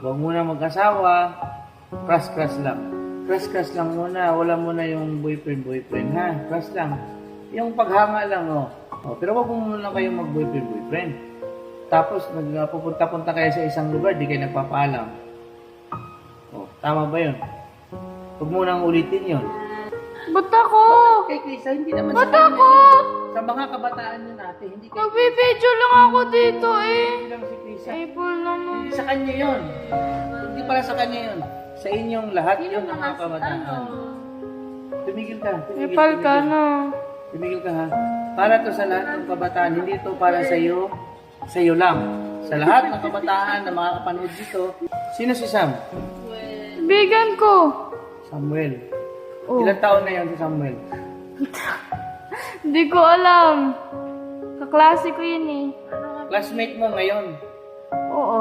Huwag muna mag-asawa. Crush lang. Crush lang muna. Wala muna yung boyfriend, ha? Crush lang. Yung paghanga lang, oh. Pero wag mo muna kayong mag-boyfriend. Tapos, pupunta-punta kayo sa isang lugar, di kayo nagpapaalam. Tama ba yun? Huwag mo nang ulitin yun. Ba't ako? Kay Krisa, hindi naman Ba't sa ako? Sa mga kabataan yun natin, hindi kay Magbibideo lang ako dito eh. Hindi lang si Krisa. April naman. Hindi sa kanya yun. Hindi pala sa kanya yun. Sa inyong lahat yun ng mga kabataan. Tumigil ka. April ka na. Tumigil ka, ha. Para to sa lahat ng kabataan. Hindi to para sa iyo. Sa iyo lang. Sa lahat ng kabataan na makakapanood dito. Sino si Sam? Bigan ko. Samuel. Oh. Ilang taon na yun si Samuel? Hindi ko alam. Kaklase ko yun eh. Classmate mo ngayon. Oo.